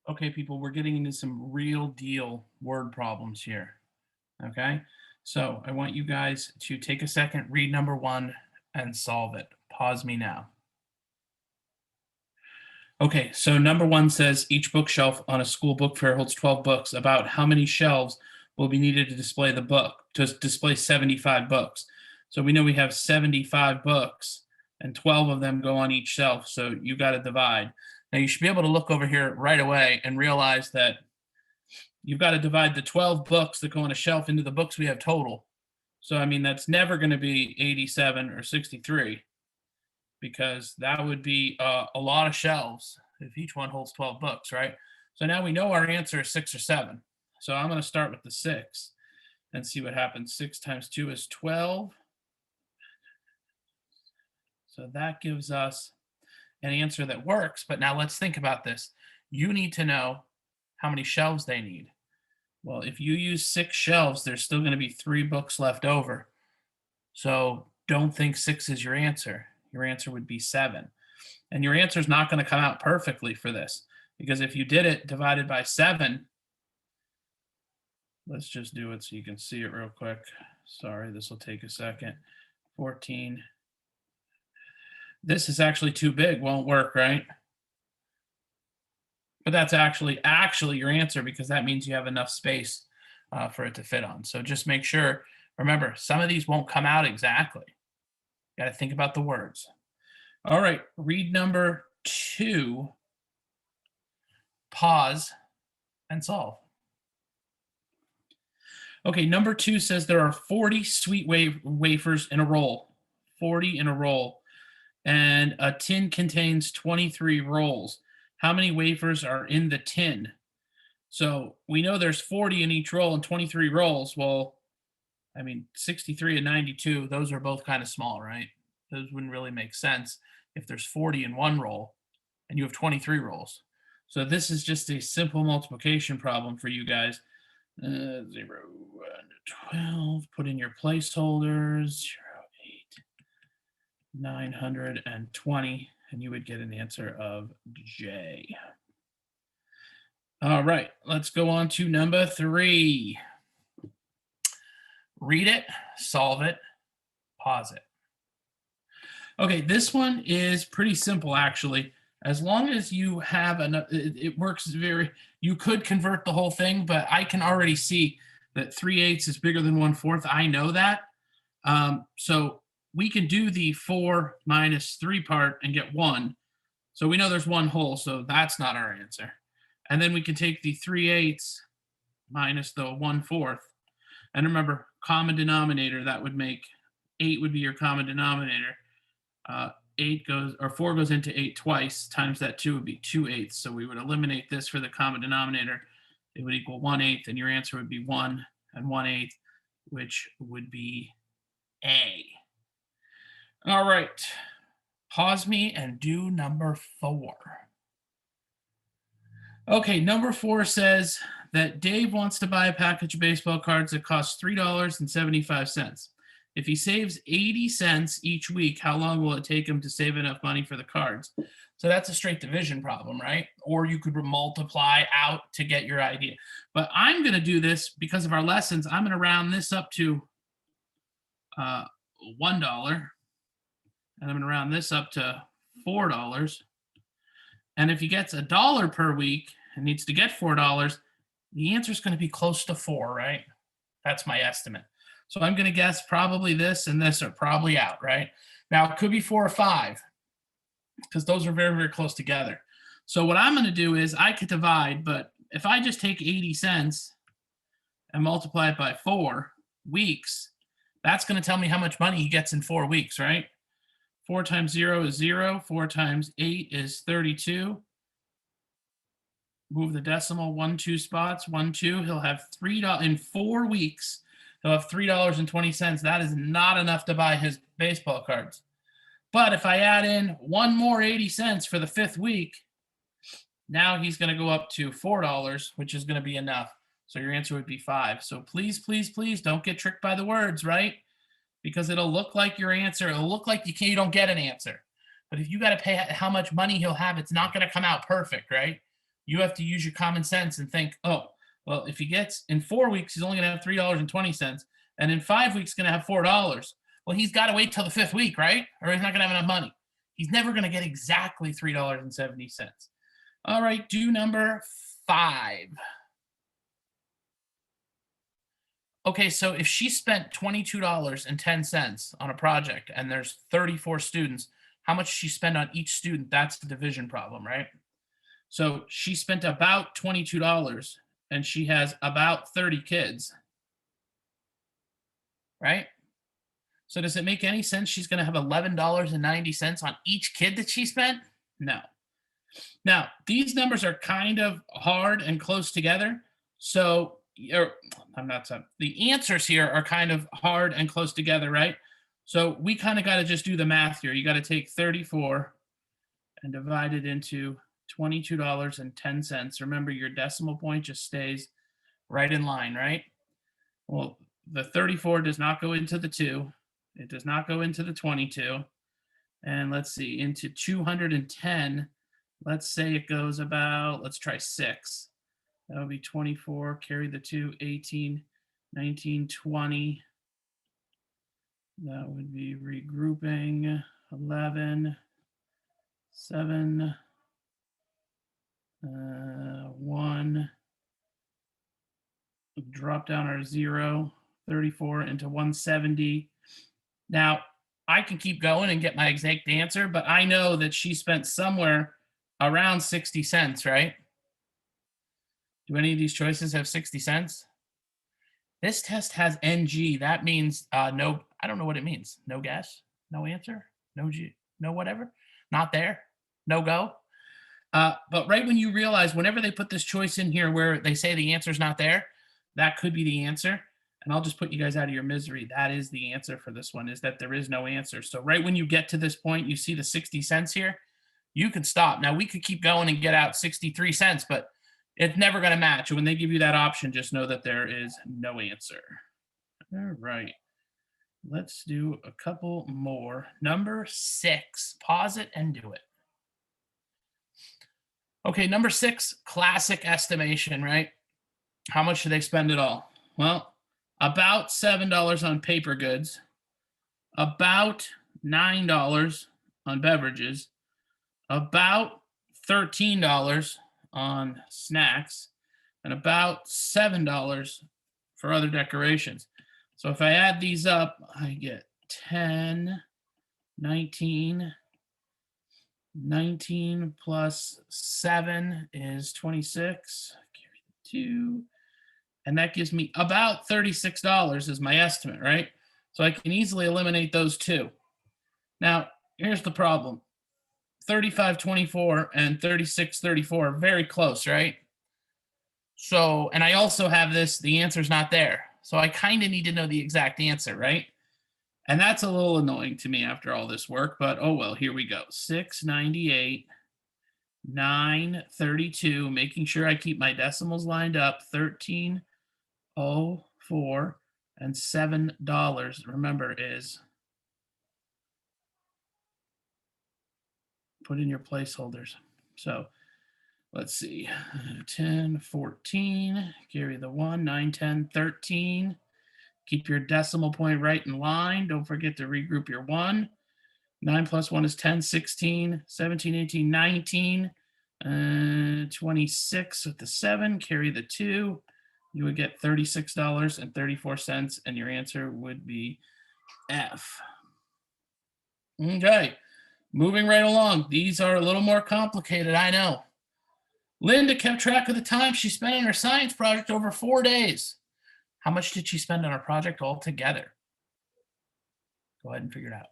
Okay, people, we're getting into some real deal word problems here. Okay, so I want you guys to take a second, read number one, and solve it. Pause me now. Okay, so number one says each bookshelf on a school book fair holds 12 books. About how many shelves will be needed to display the book, to display 75 books? So we know we have 75 books and 12 of them go on each shelf. So you got to divide. Now you should be able to look over here right away and realize that you've got to divide the 12 books that go on a shelf into the books we have total. So, I mean, that's never going to be 87 or 63 because that would be a lot of shelves if each one holds 12 books, right? So now we know our answer is 6 or 7. So I'm going to start with the 6 and see what happens. 6 times 2 is 12. So that gives us an answer that works. But now let's think about this. You need to know how many shelves they need. Well, if you use 6 shelves, there's still going to be 3 books left over. So don't think 6 is your answer. Your answer would be 7. And your answer is not going to come out perfectly for this because if you did it divided by 7, let's just do it so you can see it real quick. Sorry, this will take a second. 14. This is actually too big, won't work, right? But that's actually your answer because that means you have enough space for it to fit on. So just make sure, remember, some of these won't come out exactly. Got to think about the words. All right, read number 2, pause, and solve. Okay, number 2 says there are 40 sweet wafers in a roll, 40 in a roll, and a tin contains 23 rolls. How many wafers are in the tin? So we know there's 40 in each roll and 23 rolls. Well, I mean, 63 and 92, those are both kind of small, right? Those wouldn't really make sense if there's 40 in one roll and you have 23 rolls. So this is just a simple multiplication problem for you guys. 0 and 12, put in your placeholders, 0, 8, 920, and you would get an answer of J. All right, let's go on to number 3. Read it, solve it, pause it. Okay, this one is pretty simple, actually. As long as you have enough, it works very, you could convert the whole thing, but I can already see that 3/8 is bigger than 1/4. I know that. So we can do the 4 minus 3 part and get 1. So we know there's 1 whole, so that's not our answer. And then we can take the 3/8 minus the 1/4. And remember, common denominator, that would make 8 would be your common denominator. 8 goes, or 4 goes into 8 twice, times that 2 would be 2/8. So we would eliminate this for the common denominator. It would equal 1/8, and your answer would be 1 and 1/8, which would be A. All right. Pause me and do number 4. Okay, number 4 says that Dave wants to buy a package of baseball cards that costs $3.75. If he saves 80 cents each week, how long will it take him to save enough money for the cards? So that's a straight division problem, right? Or you could multiply out to get your idea. But I'm going to do this because of our lessons. I'm going to round this up to $1. And I'm going to round this up to $4. And if he gets $1 per week and needs to get $4, the answer is going to be close to 4, right? That's my estimate. So I'm going to guess probably this and this are probably out, right? Now, it could be 4 or 5 because those are very, very close together. So what I'm going to do is I could divide, but if I just take 80 cents and multiply it by 4 weeks, that's going to tell me how much money he gets in 4 weeks, right? 4 times 0 is 0. 4 times 8 is 32. Move the decimal 1, 2 spots. 1, 2. He'll have $3 in 4 weeks. He'll have $3.20. That is not enough to buy his baseball cards. But if I add in 1 more 80 cents for the 5th week, now he's going to go up to $4, which is going to be enough. So your answer would be 5. So please, please, please don't get tricked by the words, right? Because it'll look like your answer. It'll look like you don't get an answer. But if you got to pay how much money he'll have, it's not going to come out perfect, right? you have to use your common sense and think, oh, well, if he gets in 4 weeks, he's only going to have $3.20, and in 5 weeks, going to have $4. Well, he's got to wait till the 5th week, right? Or he's not going to have enough money. He's never going to get exactly $3.70. All right, do number 5. Okay, so if she spent $22.10 on a project and there's 34 students, how much she spend on each student? That's the division problem, right? So she spent about $22 and she has about 30 kids, right? So does it make any sense she's going to have $11.90 on each kid that she spent? No. Now, these numbers are kind of hard and close together. So, I'm not, the answers here are kind of hard and close together, right? So we kind of got to just do the math here. You got to take 34 and divide it into $22.10. Remember, your decimal point just stays right in line, right? Well, the 34 does not go into the 2. It does not go into the 22. And let's see, into 210, let's say it goes about, let's try 6. That would be 24, carry the 2, 18, 19, 20. That would be regrouping, 11, 7, 1. Drop down our 0, 34 into 170. Now, I can keep going and get my exact answer, but I know that she spent somewhere around 60 cents, right? Do any of these choices have 60 cents? This test has NG. That means no, I don't know what it means. No guess, no answer, no G, no whatever, not there, no go. But right when you realize whenever they put this choice in here where they say the answer's not there, that could be the answer. And I'll just put you guys out of your misery. That is the answer for this one, is that there is no answer. So right when you get to this point, you see the 60 cents here, you can stop. Now we could keep going and get out 63 cents, but it's never going to match. And when they give you that option, just know that there is no answer. All right. Let's do a couple more. Number 6, pause it and do it. Okay, number 6, classic estimation, right? How much do they spend it all? Well, about $7 on paper goods, about $9 on beverages, about $13 on snacks, and about $7 for other decorations. So if I add these up, I get 10, 19, 19 plus 7 is 26, carry the 2, and that gives me about $36 is my estimate, right? So I can easily eliminate those two. Now, here's the problem. 35.24 and 36.34 are very close, right? So, and I also have this, the answer's not there. So I kind of need to know the exact answer, right? And that's a little annoying to me after all this work, but oh well, here we go. 698, 932, making sure I keep my decimals lined up, 13.04, and $7, remember, is, put in your placeholders. So let's see, 10, 14, carry the 1, 9, 10, 13. Keep your decimal point right in line. Don't forget to regroup your 1. 9 plus 1 is 10, 16, 17, 18, 19, 26 with the 7. Carry the 2. You would get $36.34, and your answer would be F. Okay, moving right along. These are a little more complicated, I know. Linda kept track of the time she spent on her science project over 4 days. How much did she spend on her project altogether? Go ahead and figure it out.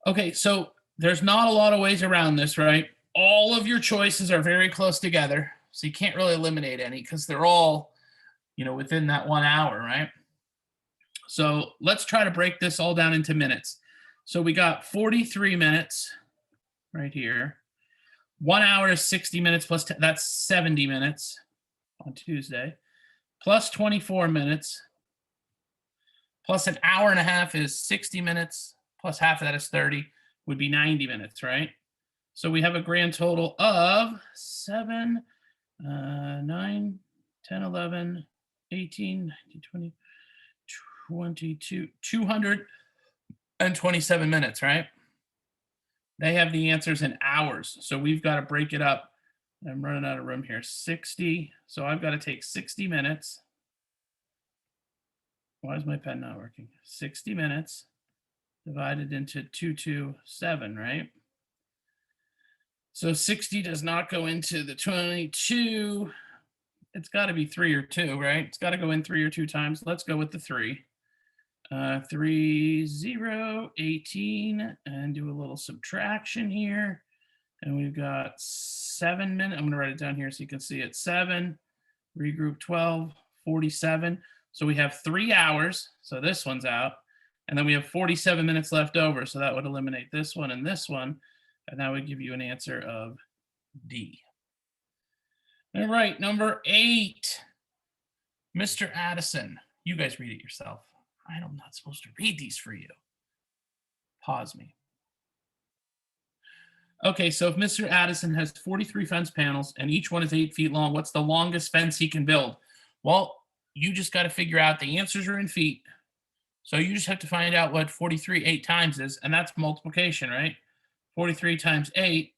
Okay, so there's not a lot of ways around this, right? All of your choices are very close together, so you can't really eliminate any because they're all, within that 1 hour, right? So let's try to break this all down into minutes. So we got 43 minutes right here. 1 hour is 60 minutes plus 10, that's 70 minutes on Tuesday, plus 24 minutes, plus an hour and a half is 60 minutes, plus half of that is 30, would be 90 minutes, right? So we have a grand total of 7, 9, 10, 11, 18, 19, 20, 22, 227 minutes, right? They have the answers in hours. So we've got to break it up. I'm running out of room here. 60. So I've got to take 60 minutes. Why is my pen not working? 60 minutes divided into 227, right? So 60 does not go into the 22. It's got to be 3 or 2, right? It's got to go in 3 or 2 times. Let's go with the 3. 3, 0, 18, and do a little subtraction here. And we've got 7 minutes. I'm going to write it down here so you can see it. 7, regroup 12, 47. So we have 3 hours. So this one's out. And then we have 47 minutes left over. So that would eliminate this one and this one. And that would give you an answer of D. All right, number 8. Mr. Addison. You guys read it yourself. I'm not supposed to read these for you. Pause me. Okay, so if Mr. Addison has 43 fence panels and each one is 8 feet long, what's the longest fence he can build? Well, you just got to figure out the answers are in feet. So you just have to find out what 43 8 times is, and that's multiplication, right? 43 times 8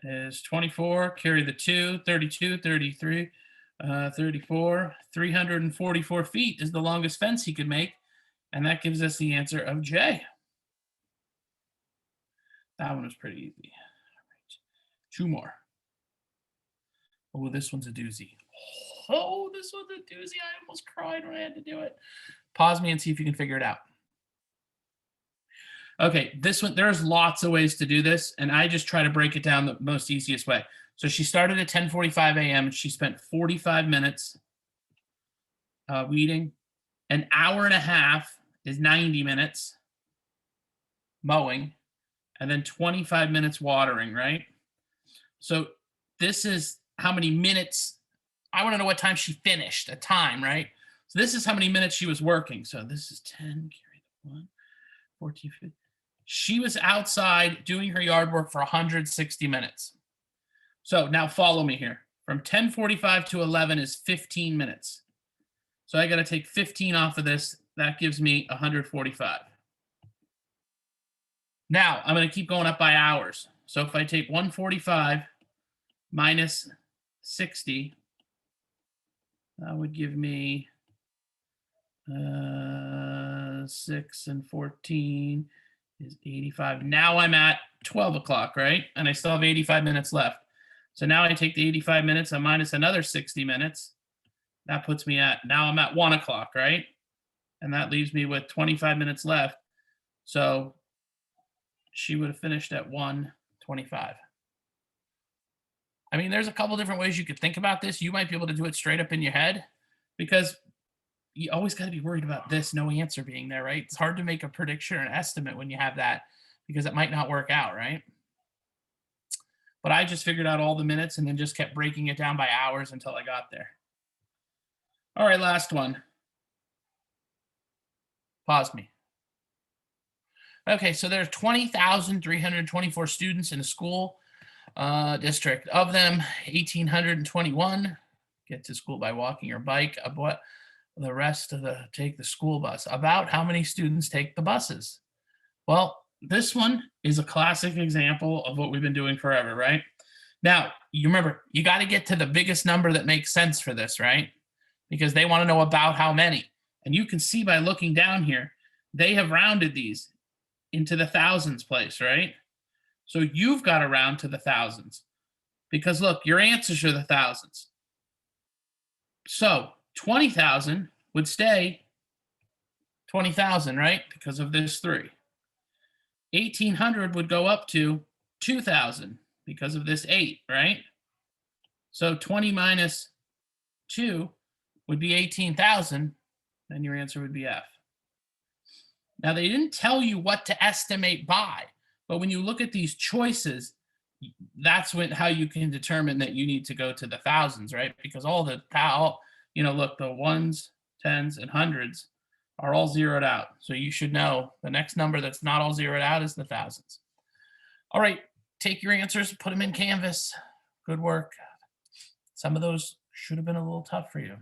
is 24. Carry the 2, 32, 33, 34. 344 feet is the longest fence he could make, and that gives us the answer of J. That one was pretty easy. All right. 2 more. Oh, this one's a doozy. Oh, this one's a doozy. I almost cried when I had to do it. Pause me and see if you can figure it out. Okay, this one, there's lots of ways to do this, and I just try to break it down the most easiest way. So she started at 10:45 a.m. and she spent 45 minutes weeding. An hour and a half is 90 minutes mowing, and then 25 minutes watering, right? So this is how many minutes. I want to know what time she finished, a time, right? So this is how many minutes she was working. So this is 10, carry the 1, 14, 15. She was outside doing her yard work for 160 minutes. So now follow me here. From 10:45 to 11 is 15 minutes. So I got to take 15 off of this. That gives me 145. Now I'm going to keep going up by hours. So if I take 145 minus 60, that would give me 6 and 14 is 85. Now I'm at 12 o'clock, right? And I still have 85 minutes left. So now I take the 85 minutes and minus another 60 minutes. That puts me at, now I'm at 1 o'clock, right? And that leaves me with 25 minutes left. So she would have finished at 1:25. I mean, there's a couple different ways you could think about this. You might be able to do it straight up in your head, because you always got to be worried about this no answer being there, right? It's hard to make a prediction or an estimate when you have that, because it might not work out, right? But I just figured out all the minutes and then just kept breaking it down by hours until I got there. All right, last one. Pause me. Okay, so there's 20,324 students in a school district. Of them, 1,821 get to school by walking or bike. What the rest of the take the school bus. About how many students take the buses? Well, this one is a classic example of what we've been doing forever, right? Now, you remember, you got to get to the biggest number that makes sense for this, right? Because they want to know about how many. And you can see by looking down here, they have rounded these into the thousands place, right? So you've got to round to the thousands, because look, your answers are the thousands. So 20,000 would stay 20,000, right? Because of this 3. 1,800 would go up to 2,000 because of this 8, right? So 20 minus 2 would be 18,000, then your answer would be F. Now, they didn't tell you what to estimate by, but when you look at these choices, that's how you can determine that you need to go to the thousands, right? Because look, the ones, tens, and hundreds are all zeroed out. So you should know the next number that's not all zeroed out is the thousands. All right, take your answers, put them in Canvas. Good work. Some of those should have been a little tough for you.